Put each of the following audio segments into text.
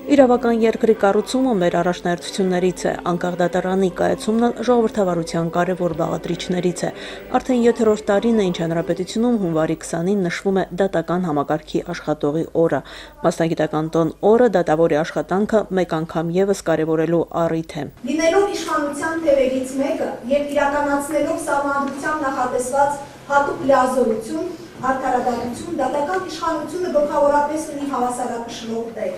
Իրավական երկրի կառուցումը մեր առաջնահերթություններից է, անկախ դատարանի կայացումն ժողովրդավարության կարևոր բաղադրիչներից է։ Արդեն 7-րդ տարին է, ինչ հանրապետությունում հունվարի 20-ին նշվում է դատական համակարգի աշխատողի օրը։ Մասնագիտական տոն օրը դատավորի աշխատանքը մեկ անգամ ևս կարևորելու առիթ է։ Լինելով իշխանության թևերից մեկը եւ իրականացնելով սահմանադրությամբ նախատեսված հատուկ լիազորություն, արդարադատություն, դատական իշխանությունը գլխավորապես ունի հավասարակշռող դեր։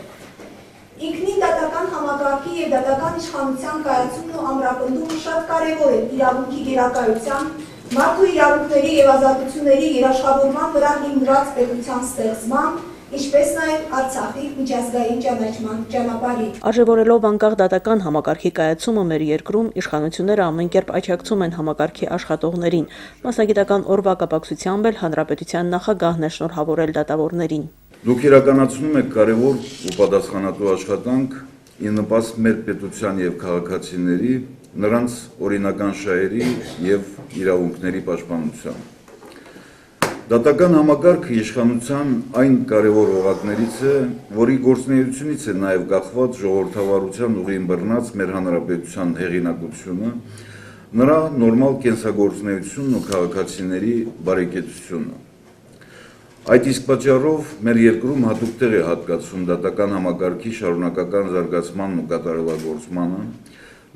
Ինքնին դատական համակարգի եւ դատական իշխանության կայացումն ու ամրապնդումը շատ կարևոր է իրավունքի գերակայության, մարդու իրավունքների եւ ազատությունների երաշխավորման վրա հիմնված պետության ստեղծման, ինչպես նաեւ Արցախի միջազգային ճանաչման ճանապարհի։ Արժևորելով անկախ դատական համակարգի կայացումը մեր երկրում իշխանությունները ամեն կերպ աջակցում են համակարգի աշխատողներին։ Մասնագիտական օրվա կապակցությամբ էլ հանրապետության նախագահն է շնորհավորել դատավորներին։ Դուք իրականացնում եք կարևոր ու պատասխանատու աշխատանք ի նպաստ մեր պետության եւ քաղաքացիների, նրանց օրինական շահերի եւ իրավունքների պաշտպանության։ Դատական համակարգը իշխանության այն կարևոր օղակներից է, որի գործունեությունից է նաեւ կախված ժողովրդավարության ուղին բռնած մեր հանրապետության հեղինակությունը, նրա նորմալ կենսագործունեությունն ու քաղաքացիների բարեկեցությունը։ Այդ իսկ պատճառով մեր երկրում հատուկ տեղ է հատկացվում դատական համակարգի շարունակական զարգացմանն ու կատարելագործմանը,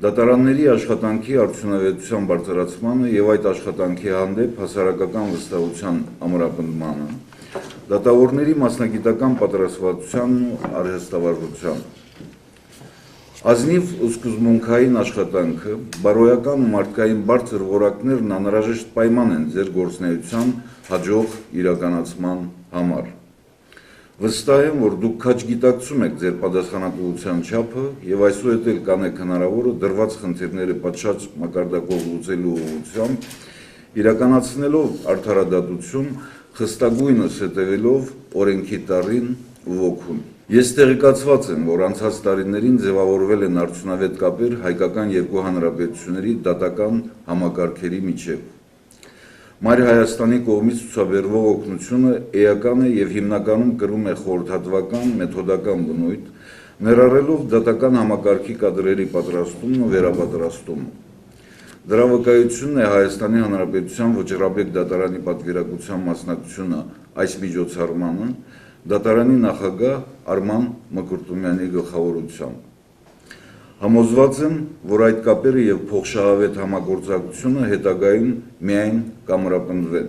դատարանների աշխատանքի արդյունավետության բարձրացմանը եւ այդ աշխատանքի հանդեպ հասարակական վստահության ամրապնդմանը, դատավորների մասնագիտական պատրաստվածությանն ու արհեստավարժությանն։ Ազնիվ ու սկզբունքային աշխատանքը, բարոյական ու մարդկային բարձր որակներն անհրաժեշտ պայման են ձեր գործունեության հաջող իրականացման համար։ Վստահ եմ, որ դուք քաջ գիտակցում եք ձեր պատասխանատվության չափը եւ այսուհետ էլ կանեք հնարավորը դրված խնդիրները պատշաճ մակարդակով լուծելու ուղղությամբ, իրականացնելով արդարադատություն, խստագույնս հետևելով օրենքի տառին ու ոգուն։ Ես տեղեկացված եմ, որ անցած տարիներին ձևավորվել են արդյունավետ կապեր հայկական երկու հանրապետությունների դատական համակարգերի միջև։ Մայր Հայաստանի կողմից ցուցաբերվող օգնությունը էական է եւ հիմնականում կրում է խորհրդատվական, մեթոդական բնույթ, ներառելով դատական համակարգի կադրերի պատրաստումն ու վերապատրաստումը։ Դրա վկայությունն է Հայաստանի Հանրապետության Վճռաբեկ դատարանի պատվիրակության մասնակցությունը այս միջոցառմանը, դատարանի նախագահ Արման Մկրտումյանի գլխավորությամբ։ Համոզված եմ, որ այդ կապերը եւ փոխշահավետ համագործակցությունը հետագայում միայն կամրապնդվեն։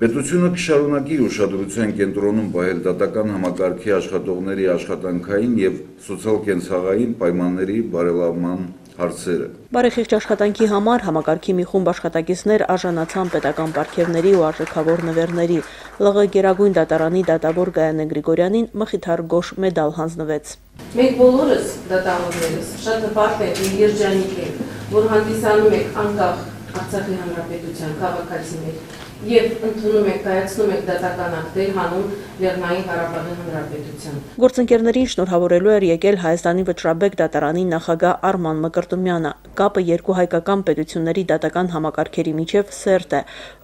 Պետությունը կշարունակի ուշադրության կենտրոնում պահել դատական համակարգի աշխատողների աշխատանքային եւ սոցիալ-կենցաղային պայմանների բարելավման հարցերը։ Բարեխիղճ աշխատանքի համար համակարգի մի խումբ աշխատակիցներ արժանացան պետական պարգևների ու արժեքավոր նվերների։ ԼՂ Գերագույն դատարանի դատավոր Գայանե Գրիգորյանին մխիթար գոշ մեդալ հանձնվեց։ Մենք բոլորս դատավորներս շատ հպարտ ենք եւ երջանիկ ենք, որ հանդիսանում եք անկախ Արցախի հանրապետության քաղաքացիներ եւ ընդունում եք, կայացնում եք դատական ակտեր հանուն Լեռնային Ղարաբաղի հանրապետության։ Գործընկերներին շնորհավորելու էր եկել Հայաստանի Վճռաբեկ դատարանի նախագահ Արման Մկրտումյանը։ Կապը երկու հայկական պետությունների դատական համակարգերի միջև սերտ է։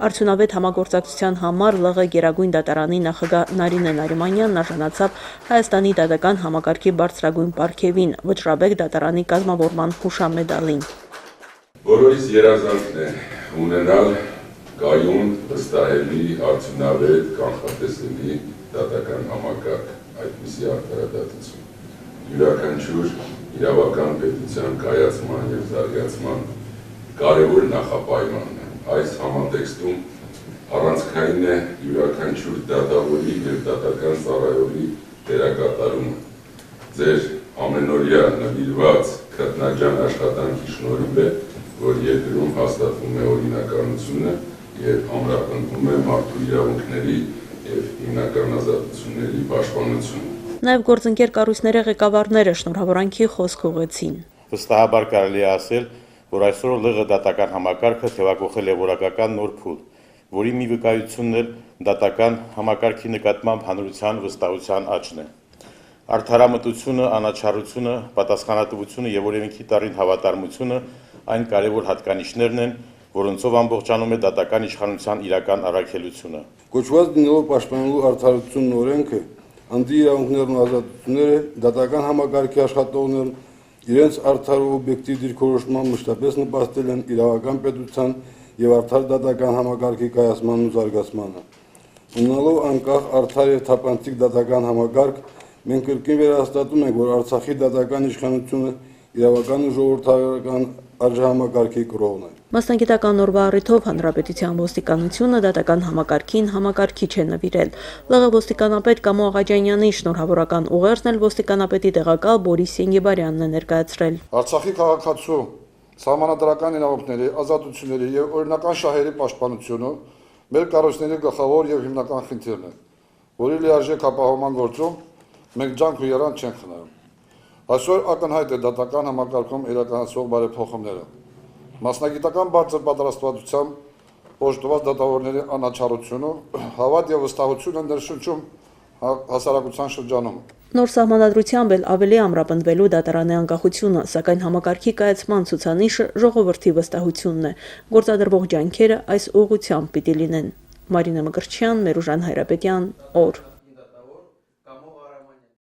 Արդյունավետ համագործակցության համար ԼՂ Գերագույն դատարանի նախագահ Նարինե Նարիմանյանն արժանացավ Հայաստանի դատական համակարգի բարձրագույն պարգևին՝ Վճռաբեկ դատարանի կազմավորման հուշամեդալին։ Բոլորիս երազանքն է ունենալ կայուն, վստահելի, արդյունավետ, կանխատեսելի դատական համակարգ, այդպիսի արդարադատություն։ Յուրաքանչյուր իրավական պետության կայացման եւ զարգացման կարևոր նախապայմանն է։ Այս համատեքստում առանցքային է յուրաքանչյուր դատավորի եւ դատական ծառայողի դերակատարումը։ Ձեր ամենօրյա նվիրված քրտնաջան աշխատանքի շնորհիվ է, որ երկրում հաստատվում է օրինականությունը եւ ամրապնդվում է մարդու իրավունքների եւ հիմնական ազատությունների պաշտպանությունը։ Նաեւ գործընկեր կառույցների ղեկավարները շնորհավորանքի խոսք ուղղեցին։ Վստահաբար կարելի է ասել, որ այսօր ԼՂ դատական համակարգը թևակողել է որակական նոր փուլ, որի մի վկայությունն էլ դատական համակարգի նկատմամբ հանրության վստահության աճն է։ Արդարամտությունը, անաչառությունը, պատասխանատվությունը եւ օրենքի տառին հավատարմությունը այն կարևոր հատկանիշներն են, որոնցով ամբողջանում է դատական իշխանության իրական առաքելությունը։ Կոչված լինելով պաշտպանելու արդարությունն օրենքը, անդի իրավունքներն ու ազատությունները, դատական համակարգի աշխատողներն իրենց արդար ու օբյեկտիվ դիրքորոշման մշտապես նպաստել են իրավական պետության եւ արդար դատական համակարգի կայացմանն ու զարգացմանը։ Ունենալով անկախ, արդար եւ թափանցիկ դատական համակարգ, մենք կրկին վերահաստատում ենք, որ Արցախի դատական իշխանությունը իրավական ու ժողովրդական արժեհամակարգի կրողն է։ Մասնագիտական օրվա առիթով Հանրապետության ոստիկանությունը դատական համակարգին համակարգիչ է նվիրել։ ԼՂ ոստիկանապետ Կամո Աղաջանյանի շնորհավորական ուղերձն էլ ոստիկանապետի տեղակալ Բորիս Սենգեբարյանն է ներկայացրել։ Արցախի քաղաքացու սահմանադրական իրավունքների, ազատությունների եւ օրինական շահերի պաշտպանությունը մեր կառույցների գլխավոր եւ հիմնական խնդիրն է, որի լիարժեք ապահովման գործում մենք ջանք ու երան չենք խնայում։ Այսօր ակնհայտ է դատական համակարգում իրականացվող բարեփոխումները։ Մասնագիտական բարձր պատրաստվածությամբ օժտված դատավորների անաչառությունը, հավատ եւ վստահություն են ներշնչում հասարակության շրջանում։ Նոր սահմանադրությամբ էլ ավելի ամրապնդվելու դատարանի անկախությունը, սակայն համակարգի կայացման ցուցանիշը ժողովրդի վստահությունն է։ Գործադրվող ջանքերը այս ուղղությամբ պիտի լինեն։ Մարինա Մկրտչյան, Մերուժան Հայրապետյան, օր։